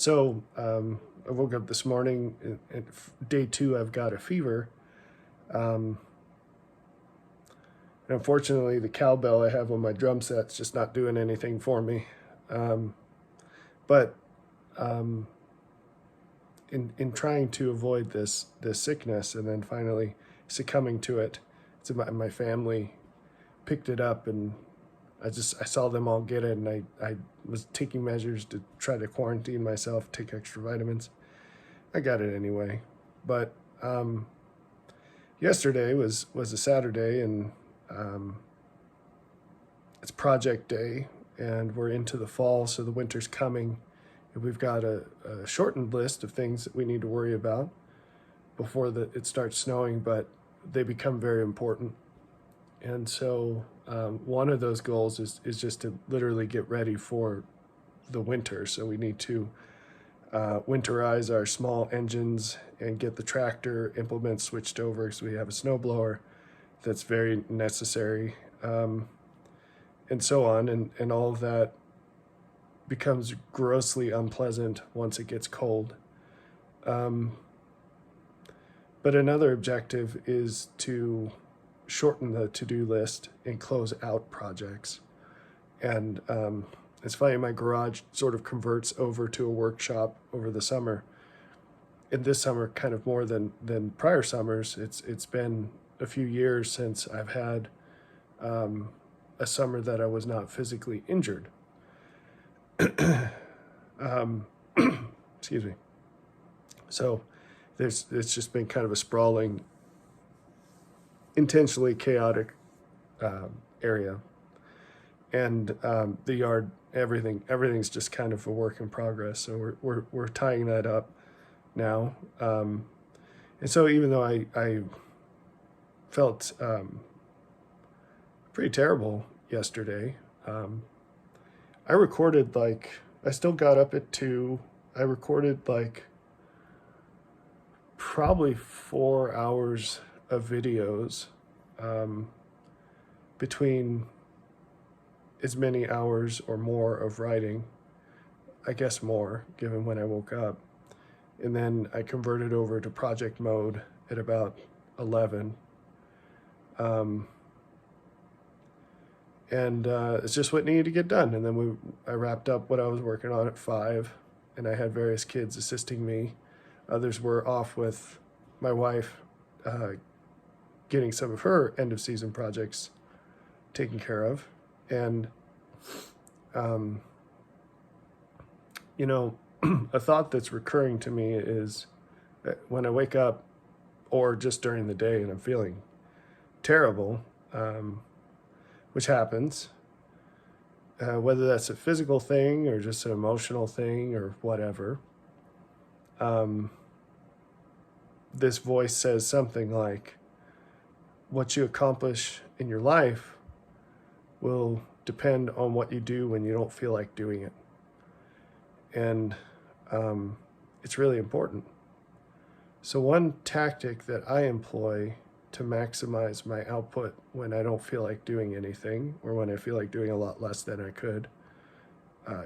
I woke up this morning, and day 2, I've got a fever. And unfortunately, the cowbell I have on my drum set's just not doing anything for me. Um, but in trying to avoid this sickness and then finally succumbing to it, my family picked it up, and I saw them all get it, and I was taking measures to try to quarantine myself, take extra vitamins. I got it anyway. But yesterday was a Saturday, and it's project day, and we're into the fall, so the winter's coming, and we've got a shortened list of things that we need to worry about before it starts snowing, but they become very important. And so one of those goals is just to literally get ready for the winter. So we need to winterize our small engines and get the tractor implements switched over, because we have a snowblower that's very necessary, and so on. And all of that becomes grossly unpleasant once it gets cold. But another objective is to shorten the to-do list and close out projects. And it's funny, my garage sort of converts over to a workshop over the summer. And this summer, kind of more than prior summers, it's been a few years since I've had a summer that I was not physically injured. Excuse me. So it's just been kind of a sprawling, intentionally chaotic area. And the yard, everything's just kind of a work in progress. So we're tying that up now. And so even though I felt pretty terrible yesterday, I recorded I still got up at 2. I recorded probably 4 hours of videos, between as many hours or more of writing, I guess more, given when I woke up. And then I converted over to project mode at about 11. It's just what needed to get done. And then I wrapped up what I was working on at 5, and I had various kids assisting me. Others were off with my wife, getting some of her end of season projects taken care of. And, a thought that's recurring to me is that when I wake up, or just during the day, and I'm feeling terrible, which happens, whether that's a physical thing or just an emotional thing or whatever, this voice says something like, what you accomplish in your life will depend on what you do when you don't feel like doing it. And it's really important. So one tactic that I employ to maximize my output when I don't feel like doing anything, or when I feel like doing a lot less than I could,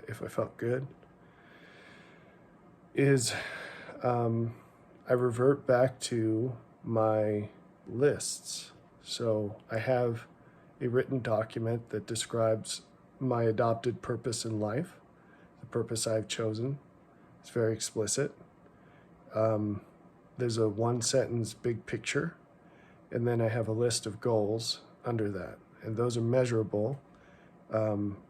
if I felt good, is I revert back to my lists. So I have a written document that describes my adopted purpose in life, the purpose I've chosen. It's very explicit. There's a 1-sentence big picture, and then I have a list of goals under that, and those are measurable.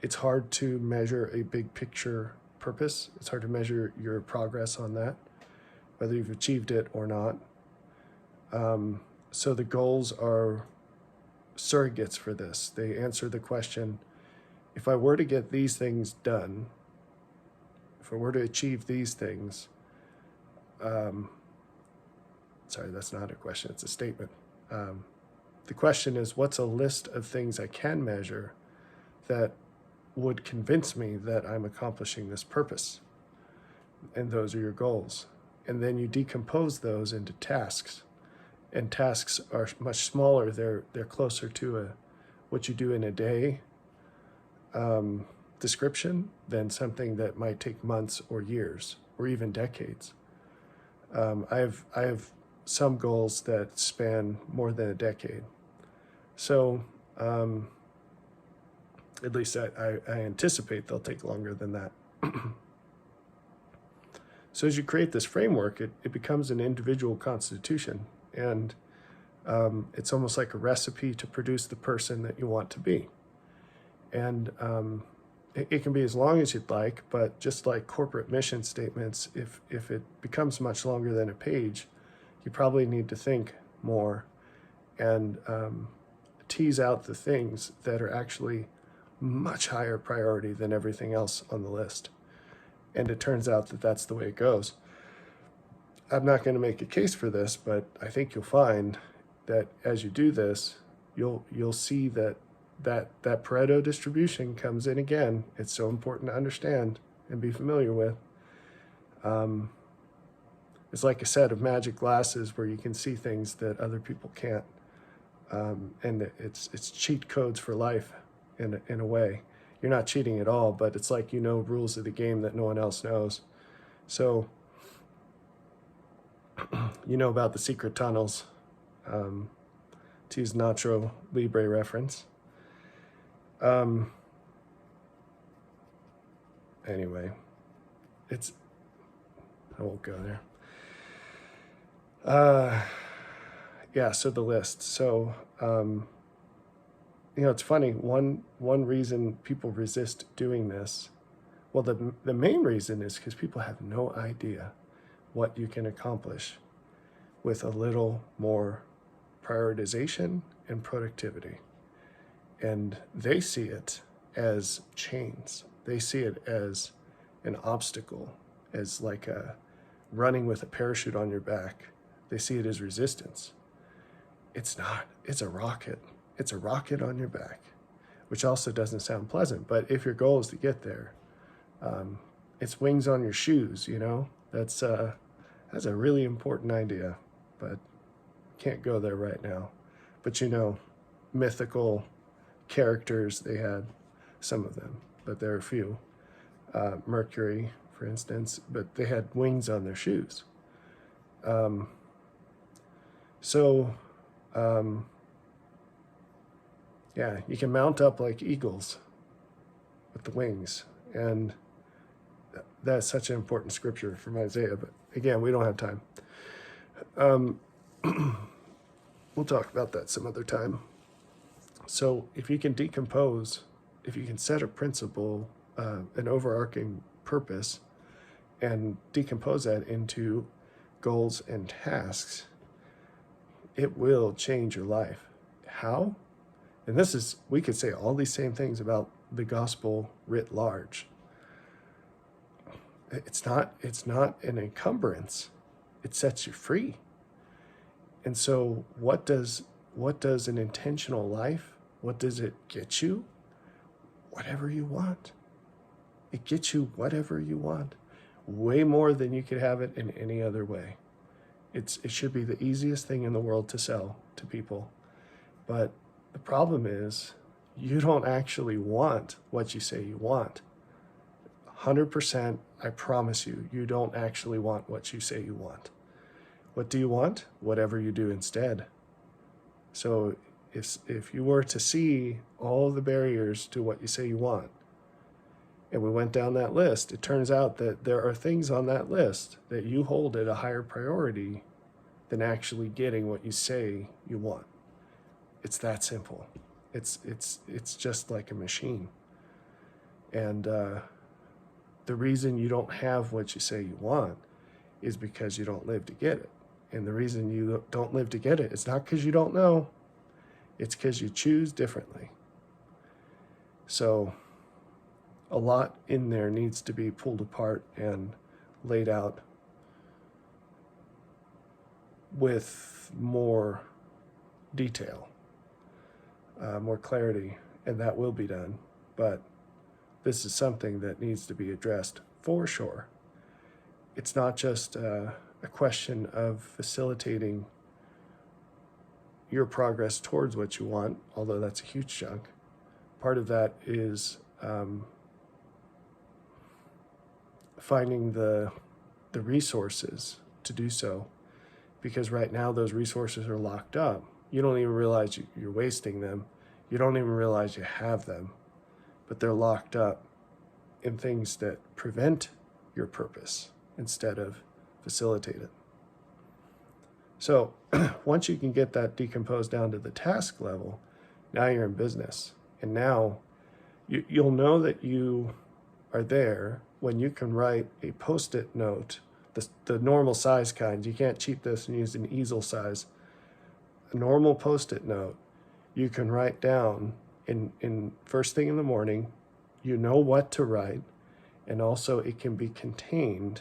It's hard to measure a big picture purpose. It's hard to measure your progress on that, whether you've achieved it or not. So the goals are surrogates for this. They answer the question, if I were to get these things done, if I were to achieve these things, sorry, that's not a question, it's a statement. The question is, what's a list of things I can measure that would convince me that I'm accomplishing this purpose? And those are your goals. And then you decompose those into tasks. And tasks are much smaller. They're closer to what you do in a day description than something that might take months or years. or even decades. I have some goals that span more than a decade. So at least I anticipate they'll take longer than that. So as you create this framework, it becomes an individual constitution, and it's almost like a recipe to produce the person that you want to be. And it can be as long as you'd like, but just like corporate mission statements, if it becomes much longer than a page, you probably need to think more and tease out the things that are actually much higher priority than everything else on the list. And it turns out that that's the way it goes. I'm not going to make a case for this, but I think you'll find that as you do this, you'll see that Pareto distribution comes in again. It's so important to understand and be familiar with. It's like a set of magic glasses where you can see things that other people can't, and it's cheat codes for life in a way. You're not cheating at all, but it's like you know rules of the game that no one else knows. So you know about the secret tunnels, to use Nacho Libre reference. Anyway, I won't go there. Yeah, so the list. So, it's funny. One reason people resist doing this, well, the main reason is because people have no idea what you can accomplish with a little more prioritization and productivity. And they see it as chains. They see it as an obstacle, as like running with a parachute on your back. They see it as resistance. It's not. It's a rocket. It's a rocket on your back, which also doesn't sound pleasant. But if your goal is to get there, it's wings on your shoes, That's a really important idea, but can't go there right now. But mythical characters, they had some of them, but there are a few. Mercury, for instance, but they had wings on their shoes. Yeah, you can mount up like eagles with the wings, and that's such an important scripture from Isaiah, but again, we don't have time. We'll talk about that some other time. So if you can decompose, if you can set a principle, an overarching purpose, and decompose that into goals and tasks, it will change your life. How? And we could say all these same things about the gospel writ large. It's not an encumbrance. It sets you free. And so what does an intentional life, what does it get you? Whatever you want. It gets you whatever you want. Way more than you could have it in any other way. It should be the easiest thing in the world to sell to people. But the problem is you don't actually want what you say you want. 100%, I promise you, you don't actually want what you say you want. What do you want? Whatever you do instead. So if you were to see all the barriers to what you say you want, and we went down that list, it turns out that there are things on that list that you hold at a higher priority than actually getting what you say you want. It's that simple. It's just like a machine. And the reason you don't have what you say you want is because you don't live to get it. And the reason you don't live to get it is not because you don't know. It's because you choose differently. So a lot in there needs to be pulled apart and laid out with more detail, more clarity, and that will be done. But this is something that needs to be addressed for sure. It's not just a question of facilitating your progress towards what you want, although that's a huge chunk. Part of that is finding the the resources to do so, because right now those resources are locked up. You don't even realize you're wasting them. You don't even realize you have them, but they're locked up in things that prevent your purpose instead of facilitate it. So once you can get that decomposed down to the task level, now you're in business. And now you'll know that you are there when you can write a Post-it note, the normal size kind. You can't cheat this and use an easel size. A normal Post-it note, you can write down in first thing in the morning, you know what to write, and also it can be contained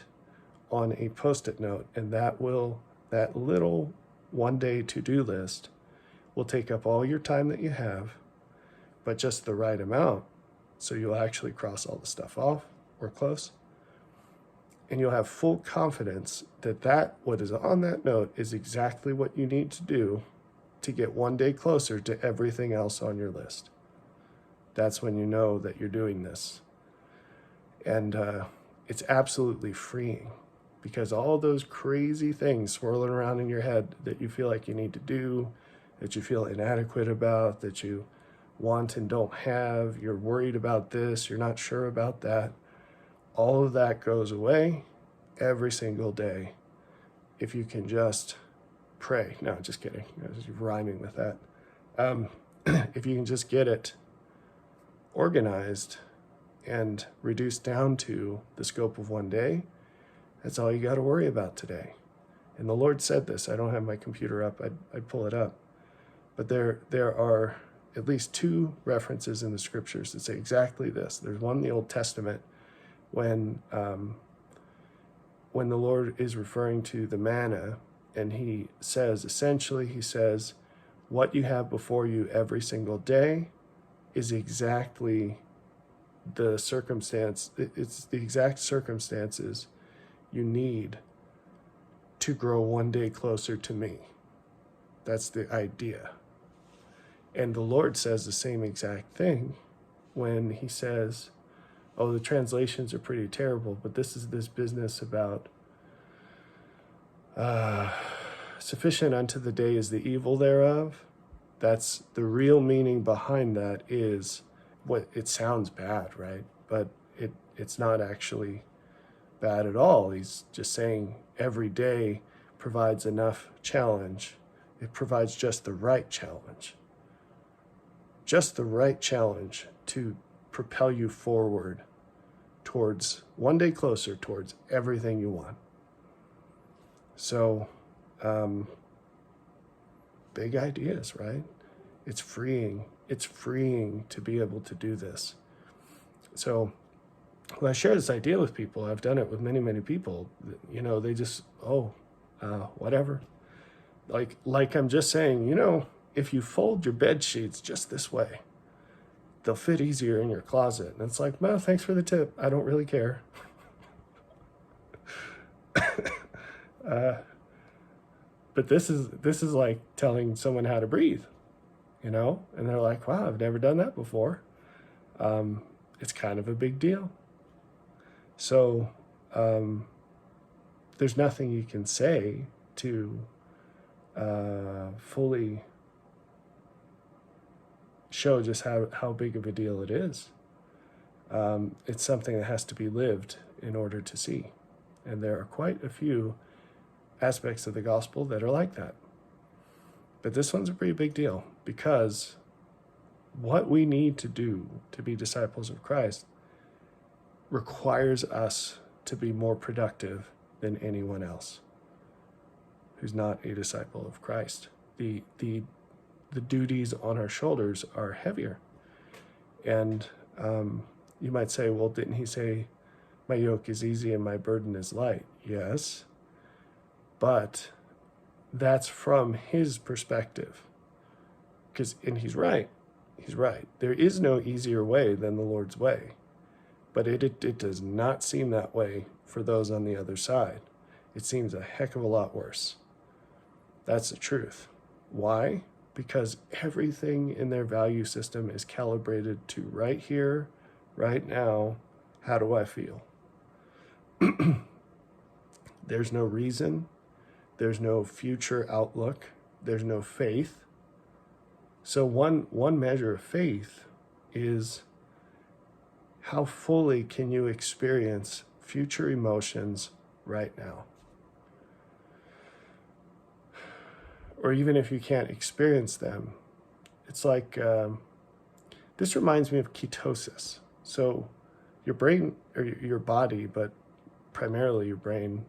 on a Post-it note, and that little one-day to-do list will take up all your time that you have, but just the right amount, so you'll actually cross all the stuff off or close, and you'll have full confidence that what is on that note is exactly what you need to do to get one day closer to everything else on your list. That's when you know that you're doing this. And it's absolutely freeing, because all those crazy things swirling around in your head that you feel like you need to do, that you feel inadequate about, that you want and don't have, you're worried about this, you're not sure about that, all of that goes away every single day if you can just pray. No, just kidding. You're rhyming with that. If you can just get it organized and reduced down to the scope of one day, that's all you got to worry about today. And the Lord said this. I don't have my computer up. I'd pull it up. But there are at least two references in the scriptures that say exactly this. There's one in the Old Testament when the Lord is referring to the manna, and he says, what you have before you every single day is exactly the circumstance. It's the exact circumstances you need to grow one day closer to me. That's the idea. And the Lord says the same exact thing when he says, oh, the translations are pretty terrible, but this is this business about sufficient unto the day is the evil thereof. That's the real meaning behind that. Is what it sounds bad, right? But it's not actually bad at all. He's just saying every day provides enough challenge. It provides just the right challenge. Just the right challenge to propel you forward towards one day closer towards everything you want. So, big ideas, right? It's freeing. It's freeing to be able to do this. So when I share this idea with people, I've done it with many, many people, they just, whatever. Like I'm just saying, if you fold your bed sheets just this way, they'll fit easier in your closet. And it's like, well, thanks for the tip. I don't really care. But this is like telling someone how to breathe, and they're like, wow, I've never done that before. It's kind of a big deal. So there's nothing you can say to fully show just how big of a deal it is. It's something that has to be lived in order to see. And there are quite a few aspects of the gospel that are like that. But this one's a pretty big deal, because what we need to do to be disciples of Christ requires us to be more productive than anyone else who's not a disciple of Christ. The duties on our shoulders are heavier. And you might say, well, didn't he say, my yoke is easy and my burden is light? Yes, but that's from his perspective. And he's right. He's right. There is no easier way than the Lord's way. But it does not seem that way for those on the other side. It seems a heck of a lot worse. That's the truth. Why? Because everything in their value system is calibrated to right here, right now, how do I feel? There's no reason, there's no future outlook, there's no faith. So one measure of faith is how fully can you experience future emotions right now? Or even if you can't experience them, it's like, this reminds me of ketosis. So your brain, or your body, but primarily your brain,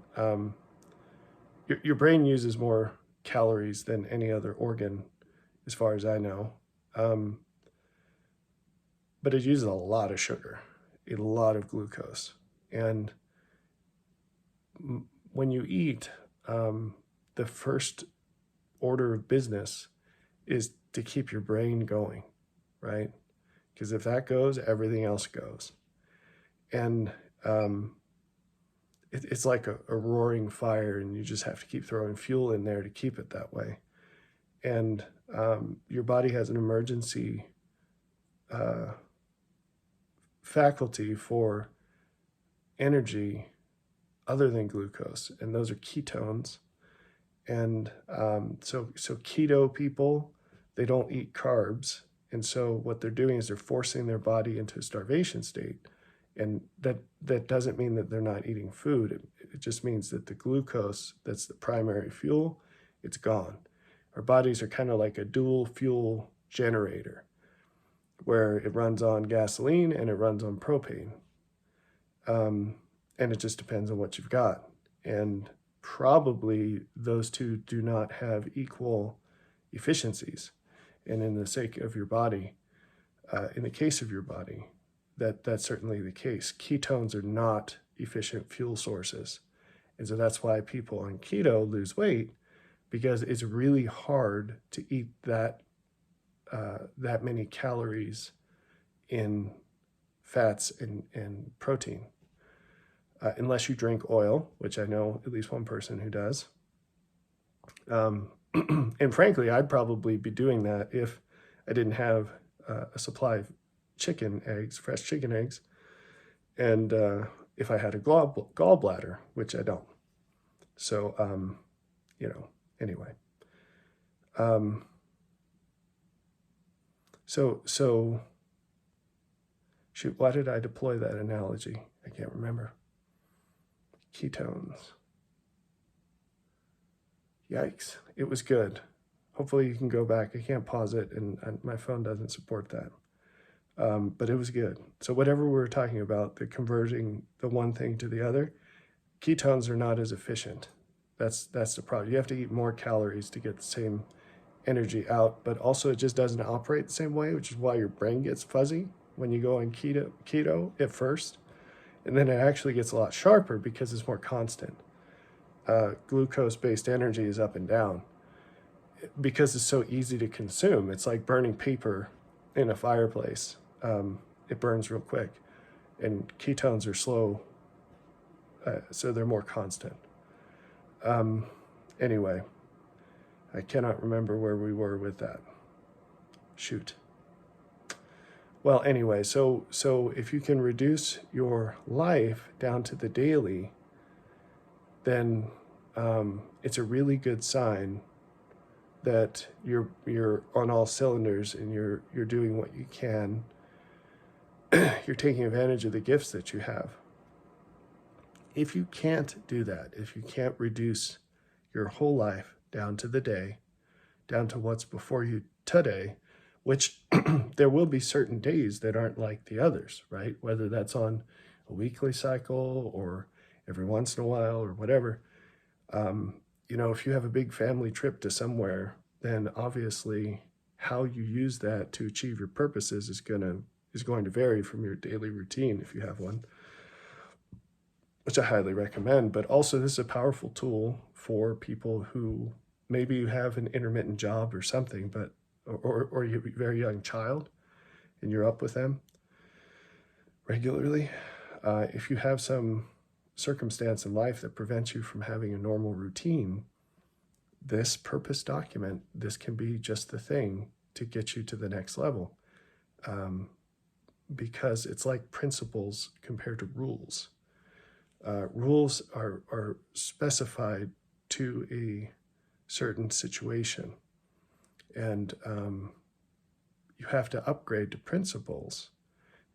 your brain uses more calories than any other organ, as far as I know. But it uses a lot of sugar, a lot of glucose. And when you eat, the first order of business is to keep your brain going, right? Because if that goes, everything else goes. And it's like a roaring fire, and you just have to keep throwing fuel in there to keep it that way. And your body has an emergency faculty for energy other than glucose, and those are ketones. And so keto people, they don't eat carbs, and so what they're doing is they're forcing their body into a starvation state. And that doesn't mean that they're not eating food. It just means that the glucose, that's the primary fuel, it's gone. Our bodies are kind of like a dual fuel generator, where it runs on gasoline and it runs on propane. And it just depends on what you've got. And probably those two do not have equal efficiencies. And in the sake of your body, in the case of your body, that's certainly the case. Ketones are not efficient fuel sources. And so that's why people on keto lose weight, because it's really hard to eat that many calories in fats and protein. Unless you drink oil, which I know at least one person who does. And frankly, I'd probably be doing that if I didn't have a supply of chicken eggs, fresh chicken eggs, and if I had a gallbladder, which I don't. So, anyway. So, shoot, why did I deploy that analogy? I can't remember. Ketones. Yikes, it was good. Hopefully you can go back. I can't pause it, and my phone doesn't support that. But it was good. So whatever we were talking about, the converting the one thing to the other, ketones are not as efficient. That's the problem. You have to eat more calories to get the same energy out, but also it just doesn't operate the same way, which is why your brain gets fuzzy when you go on keto at first. And then it actually gets a lot sharper because it's more constant. Glucose-based energy is up and down because it's so easy to consume. It's like burning paper in a fireplace. It burns real quick. And ketones are slow, so they're more constant. Anyway, I cannot remember where we were with that. Shoot. Well, anyway, so if you can reduce your life down to the daily, then it's a really good sign that you're on all cylinders and you're doing what you can. You're taking advantage of the gifts that you have. If you can't do that, if you can't reduce your whole life down to the day, down to what's before you today, which there will be certain days that aren't like the others, right? Whether that's on a weekly cycle or every once in a while or whatever. If you have a big family trip to somewhere, then obviously how you use that to achieve your purposes is going to vary from your daily routine if you have one, which I highly recommend. But also this is a powerful tool for people who maybe you have an intermittent job or something, but or you have a very young child and you're up with them regularly. If you have some circumstance in life that prevents you from having a normal routine, this purpose document, this can be just the thing to get you to the next level. Because it's like principles compared to rules. rules are specified to a certain situation. And you have to upgrade to principles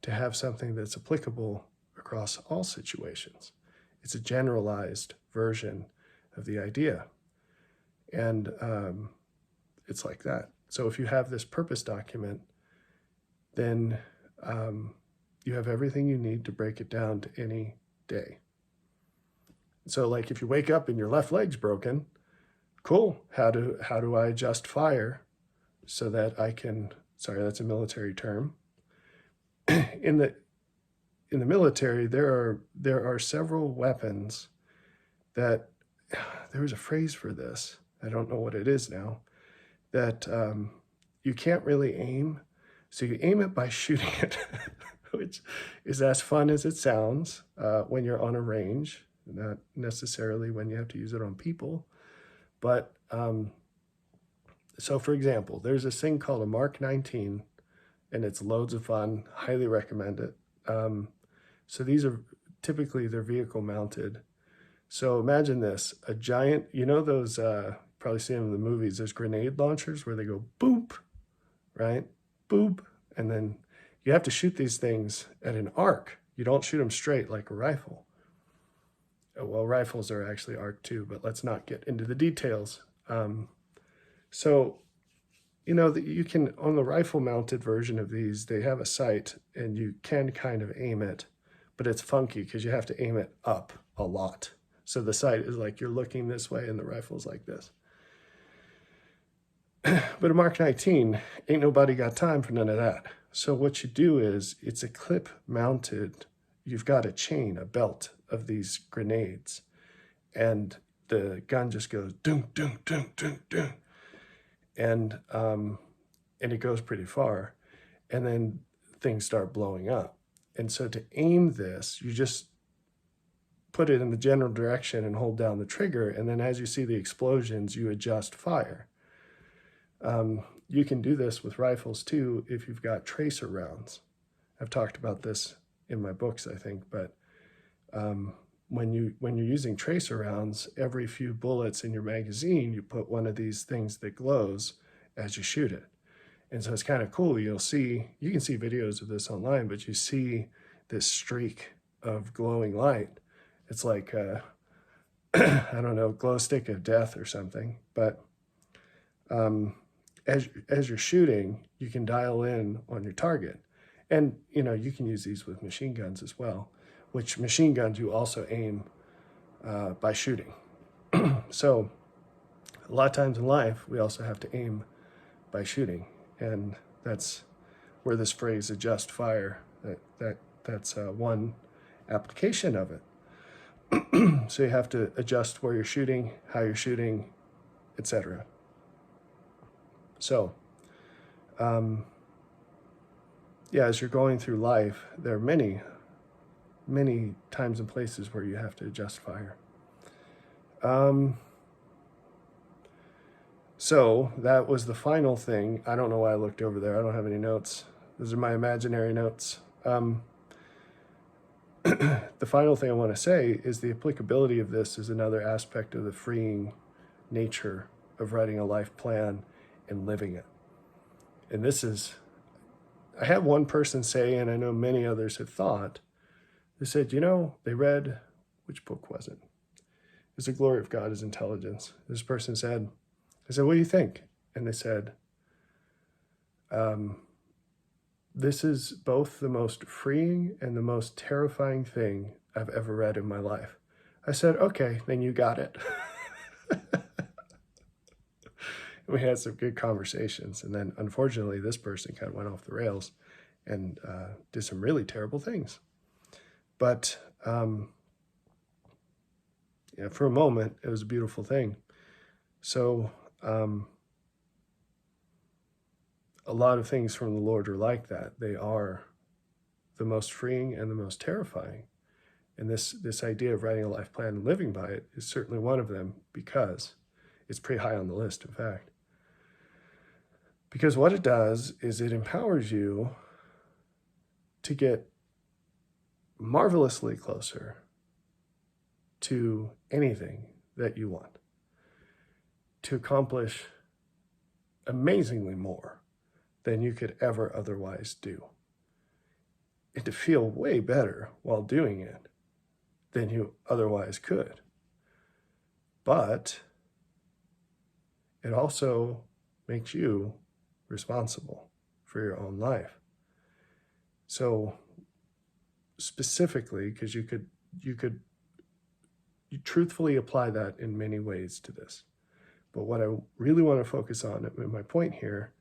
to have something that's applicable across all situations. It's a generalized version of the idea. And it's like that. So if you have this purpose document, then you have everything you need to break it down to any day. So like if you wake up and your left leg's broken, cool. How do I adjust fire so that I can, sorry, that's a military term. In the military, there are several weapons that, there was a phrase for this, I don't know what it is now, that you can't really aim. So you aim it by shooting it, which is as fun as it sounds when you're on a range, not necessarily when you have to use it on people. But so for example, there's this thing called a Mark 19, and it's loads of fun, highly recommend it. So these are typically, they're vehicle mounted. So imagine this, a giant, you know those, probably seen them in the movies, there's grenade launchers where they go boop, right? Boop. And then you have to shoot these things at an arc. You don't shoot them straight like a rifle. Well, rifles are actually arc too, but let's not get into the details. So, you know, you can, on the rifle mounted version of these, they have a sight and you can kind of aim it, but it's funky because you have to aim it up a lot. So the sight is like you're looking this way and the rifle's like this. But a Mark 19, ain't nobody got time for none of that. So what you do is, it's a clip mounted, you've got a chain, a belt of these grenades, and the gun just goes doom, doom, doom, doom, doom. And it goes pretty far. And then things start blowing up. And so to aim this, you just put it in the general direction and hold down the trigger. And then as you see the explosions, you adjust fire. You can do this with rifles too if you've got tracer rounds. I've talked about this in my books, I think, but when you're using tracer rounds, every few bullets in your magazine, you put one of these things that glows as you shoot it. And so it's kind of cool. You can see videos of this online, but you see this streak of glowing light. It's like, I don't know, glow stick of death or something. But as you're shooting, you can dial in on your target. And, you know, you can use these with machine guns as well, which machine guns you also aim by shooting. So a lot of times in life, we also have to aim by shooting. And that's where this phrase adjust fire, that's one application of it. So you have to adjust where you're shooting, how you're shooting, etc. So, yeah, as you're going through life, there are many times and places where you have to adjust fire. So that was the final thing. I don't know why I looked over there. I don't have any notes. Those are my imaginary notes. The final thing I want to say is the applicability of this is another aspect of the freeing nature of writing a life plan and living it. And this is, I had one person say, and I know many others have thought, they said, you know, they read, which book was it? It was The Glory of God is Intelligence. This person said, I said, what do you think? And they said, this is both the most freeing and the most terrifying thing I've ever read in my life. I said, okay, then you got it. We had some good conversations. And then unfortunately, this person kind of went off the rails and did some really terrible things. But yeah, for a moment, it was a beautiful thing. So a lot of things from the Lord are like that. They are the most freeing and the most terrifying. And this idea of writing a life plan and living by it is certainly one of them, because it's pretty high on the list, in fact. Because what it does is it empowers you to get marvelously closer to anything that you want, to accomplish amazingly more than you could ever otherwise do, and to feel way better while doing it than you otherwise could. But it also makes you responsible for your own life. So specifically, because you truthfully apply that in many ways to this. But what I really want to focus on, and my point here,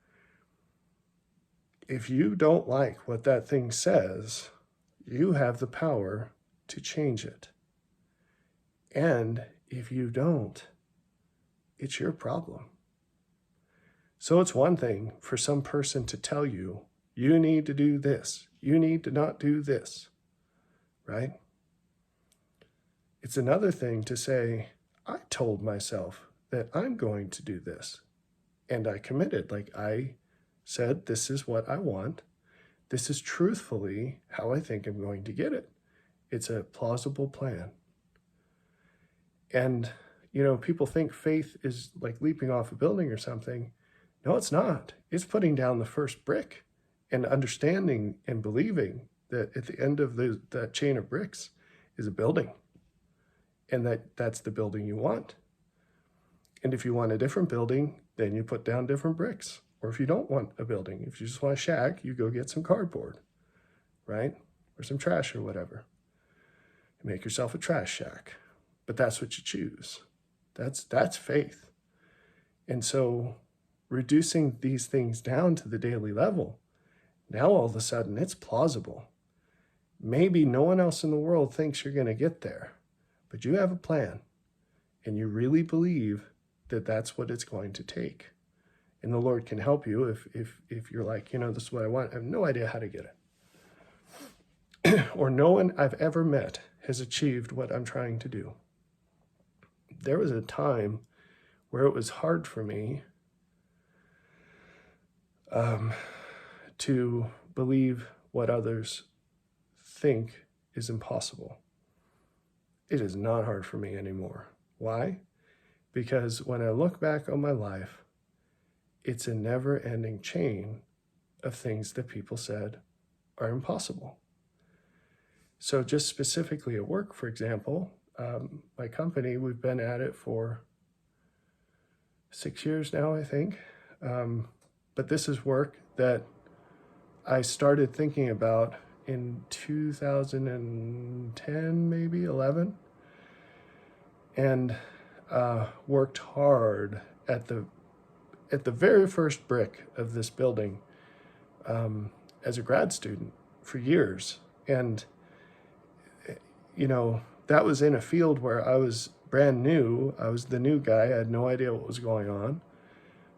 if you don't like what that thing says, you have the power to change it. And if you don't, it's your problem. So it's one thing for some person to tell you, you need to do this, you need to not do this, right? It's another thing to say, I told myself that I'm going to do this, and I committed. Like, I said, this is what I want. This is truthfully how I think I'm going to get it. It's a plausible plan. And, you know, people think faith is like leaping off a building or something. No, it's not. It's putting down the first brick and understanding and believing that at the end of that chain of bricks is a building, and that's the building you want. And if you want a different building, then you put down different bricks. Or if you don't want a building, if you just want a shack, you go get some cardboard, right? Or some trash or whatever. You make yourself a trash shack. But that's what you choose. That's faith. And so reducing these things down to the daily level, now all of a sudden it's plausible. Maybe no one else in the world thinks you're going to get there, but you have a plan, and you really believe that that's what it's going to take. And the Lord can help you if you're like, you know, this is what I want. I have no idea how to get it. Or no one I've ever met has achieved what I'm trying to do. There was a time where it was hard for me to believe what others think is impossible. It is not hard for me anymore. Why? Because when I look back on my life, it's a never-ending chain of things that people said are impossible. So just specifically at work, for example, my company, we've been at it for 6 years now, I think. But this is work that I started thinking about in 2010, maybe 11, and worked hard at the very first brick of this building as a grad student for years. And, you know, that was in a field where I was brand new. I was the new guy. I had no idea what was going on.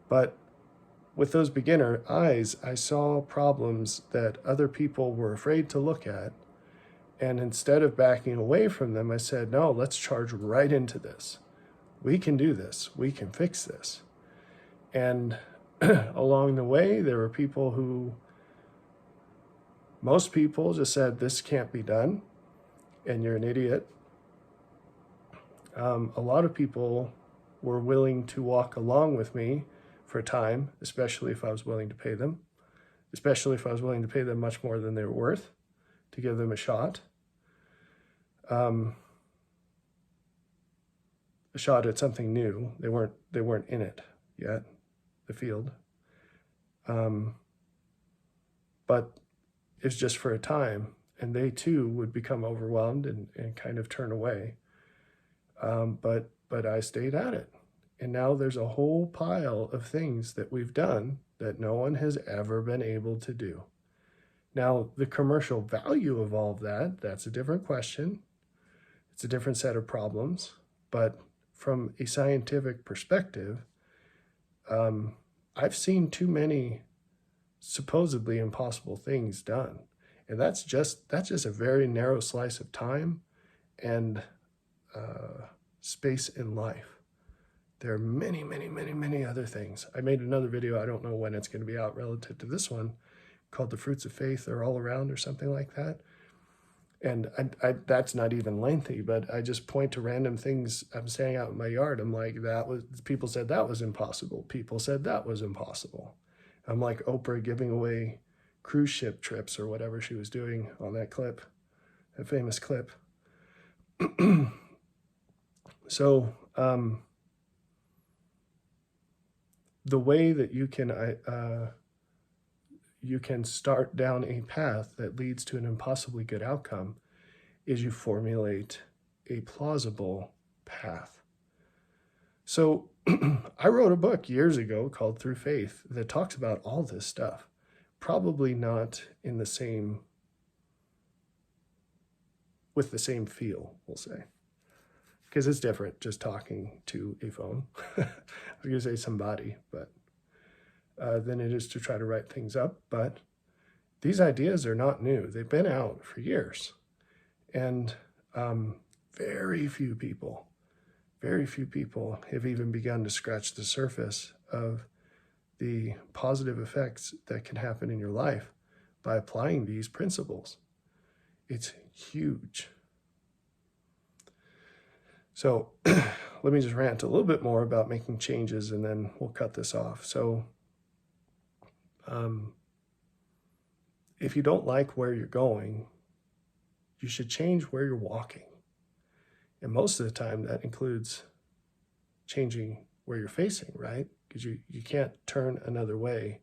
But with those beginner eyes, I saw problems that other people were afraid to look at. And instead of backing away from them, I said, no, let's charge right into this. We can do this. We can fix this. And along the way, there were people who, most people just said, this can't be done, and you're an idiot. A lot of people were willing to walk along with me for a time, especially if I was willing to pay them, much more than they were worth, to give them a shot. A shot at something new. They weren't in it yet, the field. But it's just for a time, and they too would become overwhelmed and kind of turn away. But I stayed at it. And now there's a whole pile of things that we've done that no one has ever been able to do. Now, the commercial value of all of that, that's a different question. It's a different set of problems. But from a scientific perspective, I've seen too many supposedly impossible things done. And that's just a very narrow slice of time and space in life. There are many, many, many, many other things. I made another video, I don't know when it's going to be out relative to this one, called The Fruits of Faith Are All Around or something like that. And that's not even lengthy, but I just point to random things I'm saying out in my yard. I'm like, people said that was impossible. People said that was impossible. I'm like Oprah giving away cruise ship trips or whatever she was doing on that clip, that famous clip. So the way that you can start down a path that leads to an impossibly good outcome is you formulate a plausible path. So I wrote a book years ago called Through Faith that talks about all this stuff, probably not in the same, with the same feel, we'll say, because it's different just talking to a phone. I was going to say somebody, but than it is to try to write things up. But these ideas are not new. They've been out for years. And very few people have even begun to scratch the surface of the positive effects that can happen in your life by applying these principles. It's huge. So let me just rant a little bit more about making changes and then we'll cut this off. So if you don't like where you're going, you should change where you're walking. And most of the time that includes changing where you're facing, right? Because you can't turn another way.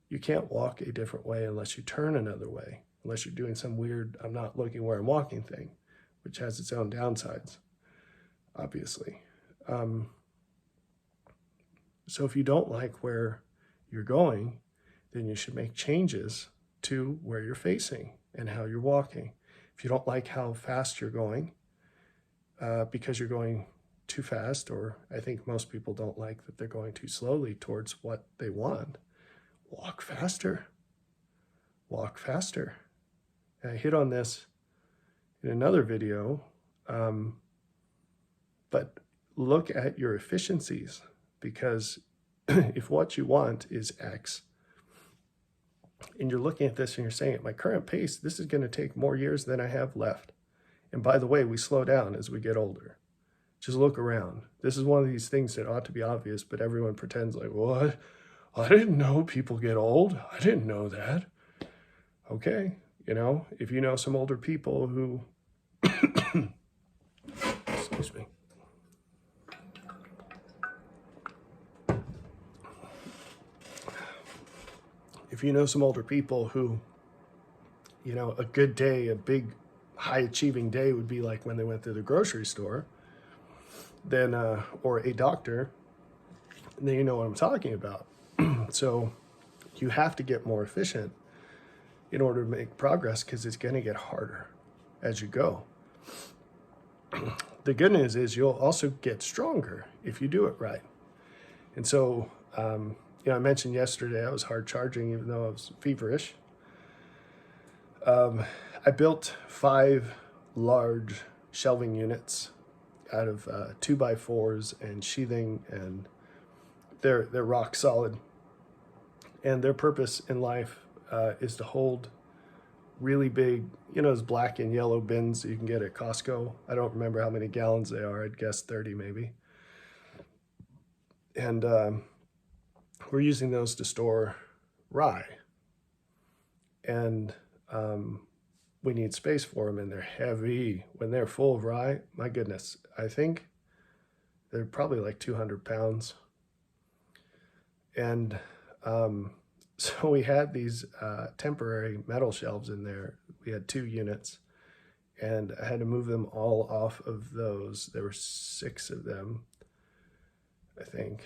You can't walk a different way unless you turn another way, unless you're doing some weird, I'm not looking where I'm walking thing, which has its own downsides, obviously. So if you don't like where you're going, then you should make changes to where you're facing and how you're walking. If you don't like how fast you're going, because you're going too fast, or I think most people don't like that they're going too slowly towards what they want, walk faster. Walk faster. And I hit on this in another video, but look at your efficiencies, because if what you want is X, and you're looking at this and you're saying, at my current pace, this is going to take more years than I have left. And by the way, we slow down as we get older. Just look around. This is one of these things that ought to be obvious, but everyone pretends like, what? I didn't know people get old. I didn't know that. Okay, if you know some older people who, excuse me. If you know some older people who, a good day, a big high achieving day would be like when they went to the grocery store, then, or a doctor, then you know what I'm talking about. So you have to get more efficient in order to make progress, because it's going to get harder as you go. The good news is you'll also get stronger if you do it right. And so, I mentioned yesterday I was hard charging even though I was feverish. I built 5 large shelving units out of 2x4s and sheathing, and they're rock solid. And their purpose in life is to hold really big, those black and yellow bins that you can get at Costco. I don't remember how many gallons they are. I'd guess 30 maybe. And we're using those to store rye. And we need space for them, and they're heavy. When they're full of rye, my goodness, I think they're probably like 200 pounds. And so we had these temporary metal shelves in there. We had 2 units, and I had to move them all off of those. There were 6 of them, I think.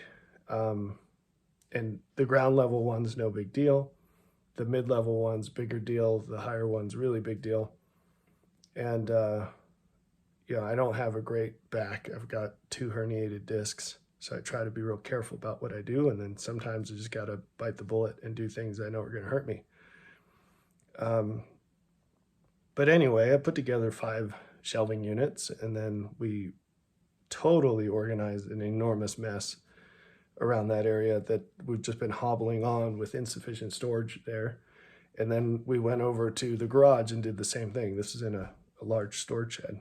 And the ground level one's no big deal. The mid-level one's bigger deal. The higher one's really big deal. And, I don't have a great back. I've got 2 herniated discs. So I try to be real careful about what I do. And then sometimes I just got to bite the bullet and do things I know are going to hurt me. But anyway, I put together 5 shelving units, and then we totally organized an enormous mess around that area that we've just been hobbling on with insufficient storage there. And then we went over to the garage and did the same thing. This is in a large storage shed.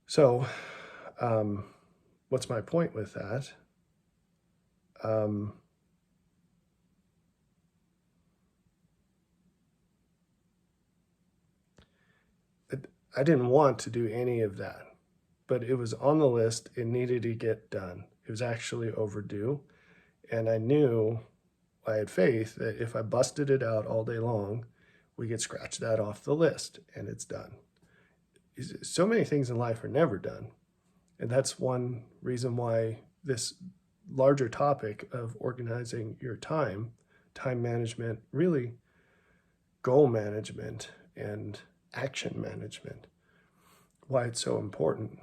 So what's my point with that? I didn't want to do any of that, but it was on the list. It needed to get done. It was actually overdue. And I knew, I had faith that if I busted it out all day long, we could scratch that off the list and it's done. So many things in life are never done. And that's one reason why this larger topic of organizing your time management, really goal management and action management, why it's so important,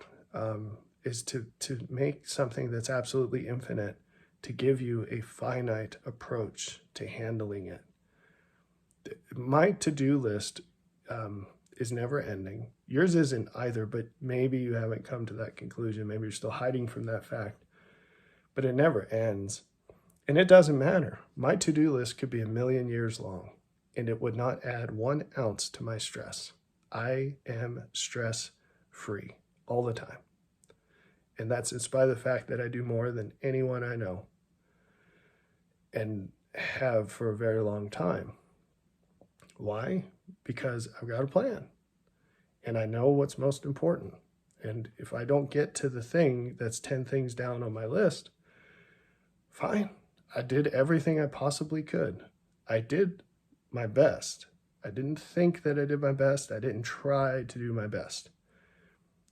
is to make something that's absolutely infinite, to give you a finite approach to handling it. My to-do list is never ending. Yours isn't either, but maybe you haven't come to that conclusion. Maybe you're still hiding from that fact, but it never ends. And it doesn't matter. My to-do list could be 1,000,000 years long and it would not add 1 ounce to my stress. I am stress-free all the time. And that's in spite of the fact that I do more than anyone I know and have for a very long time. Why? Because I've got a plan and I know what's most important. And if I don't get to the thing that's 10 things down on my list, fine. I did everything I possibly could. I did my best. I didn't think that I did my best. I didn't try to do my best.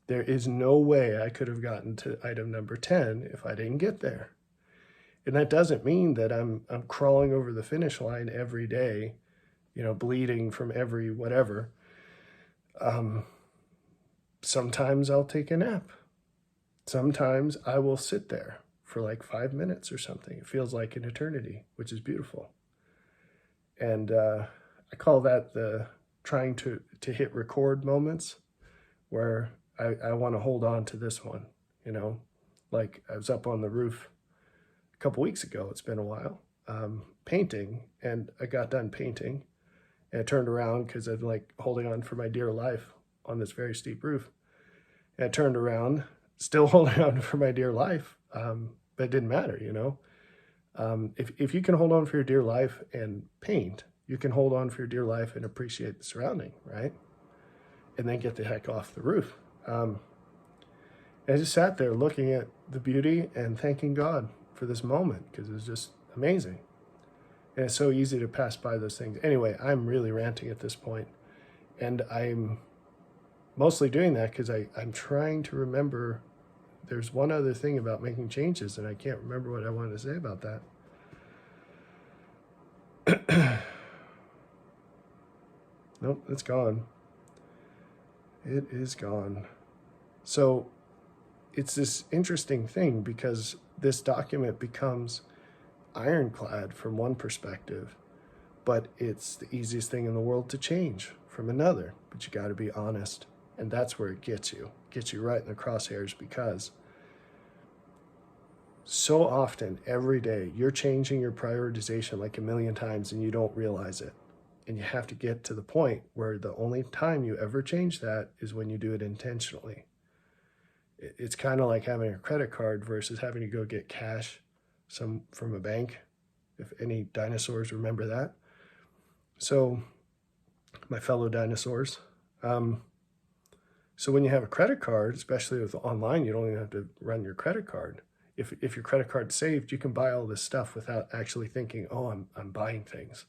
There is no way I could have gotten to item number 10 if I didn't get there. And that doesn't mean that I'm crawling over the finish line every day, bleeding from every whatever. Sometimes I'll take a nap. Sometimes I will sit there for like 5 minutes or something. It feels like an eternity, which is beautiful. And I call that the trying to hit record moments, where I want to hold on to this one, like I was up on the roof a couple weeks ago. It's been a while, painting, and I got done painting and I turned around because I'm like holding on for my dear life on this very steep roof. And I turned around, still holding on for my dear life, but it didn't matter, If you can hold on for your dear life and paint, you can hold on for your dear life and appreciate the surrounding, right? And then get the heck off the roof. I just sat there looking at the beauty and thanking God for this moment because it was just amazing. And it's so easy to pass by those things. Anyway, I'm really ranting at this point, and I'm mostly doing that because I'm trying to remember. There's one other thing about making changes, and I can't remember what I wanted to say about that. Nope, it's gone. It is gone. So it's this interesting thing because this document becomes ironclad from one perspective, but it's the easiest thing in the world to change from another. But you got to be honest. And that's where it gets you right in the crosshairs, because so often every day you're changing your prioritization like 1,000,000 times and you don't realize it. And you have to get to the point where the only time you ever change that is when you do it intentionally. It's kind of like having a credit card versus having to go get cash from a bank, if any dinosaurs remember that. So, my fellow dinosaurs, so when you have a credit card, especially with online, you don't even have to run your credit card. If your credit card's saved, you can buy all this stuff without actually thinking, oh, I'm buying things.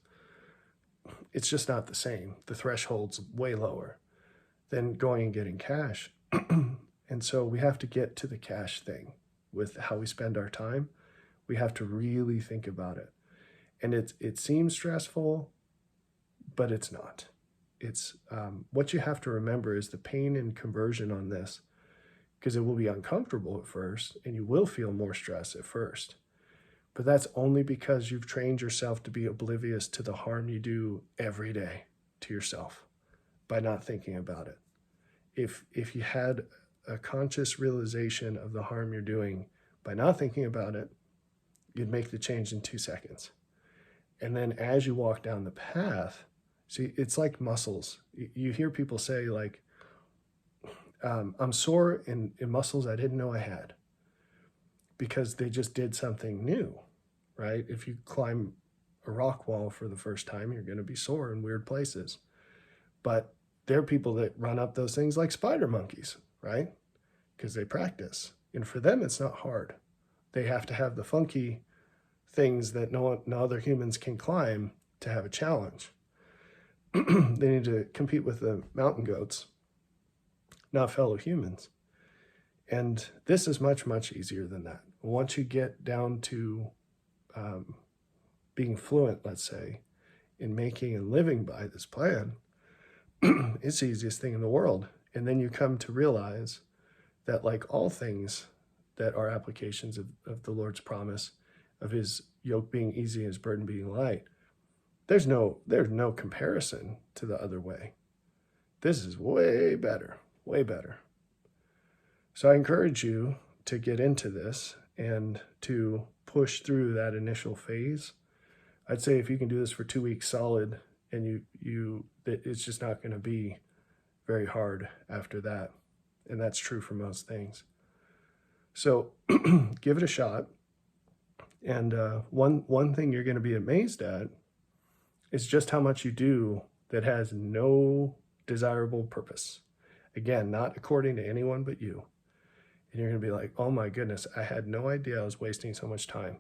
It's just not the same. The threshold's way lower than going and getting cash. And so we have to get to the cash thing with how we spend our time. We have to really think about it. And it seems stressful, but it's not. It's what you have to remember is the pain and conversion on this, because it will be uncomfortable at first and you will feel more stress at first. But that's only because you've trained yourself to be oblivious to the harm you do every day to yourself by not thinking about it. If you had a conscious realization of the harm you're doing by not thinking about it, you'd make the change in 2 seconds. And then as you walk down the path, see, it's like muscles. You hear people say, like, I'm sore in muscles I didn't know I had because they just did something new, right? If you climb a rock wall for the first time, you're going to be sore in weird places. But there are people that run up those things like spider monkeys, right? Because they practice. And for them, it's not hard. They have to have the funky things that no other humans can climb to have a challenge. They need to compete with the mountain goats, not fellow humans. And this is much, much easier than that. Once you get down to being fluent, let's say, in making and living by this plan, it's the easiest thing in the world. And then you come to realize that, like all things that are applications of the Lord's promise of his yoke being easy and his burden being light, there's no comparison to the other way. This is way better, way better. So I encourage you to get into this and to push through that initial phase. I'd say if you can do this for 2 weeks solid, and it's just not going to be very hard after that. And that's true for most things. So give it a shot. And one thing you're going to be amazed at is just how much you do that has no desirable purpose. Again, not according to anyone but you. And you're going to be like, oh my goodness, I had no idea I was wasting so much time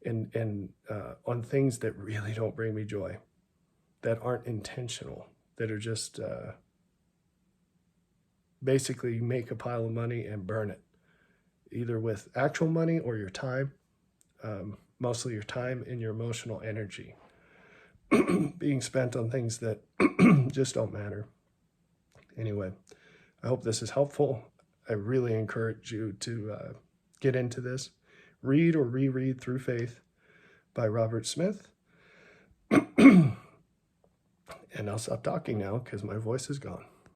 and on things that really don't bring me joy, that aren't intentional, that are just basically make a pile of money and burn it, either with actual money or your time, mostly your time and your emotional energy being spent on things that just don't matter. Anyway, I hope this is helpful. I really encourage you to get into this. Read or reread Through Faith by Robert Smith. And I'll stop talking now because my voice is gone.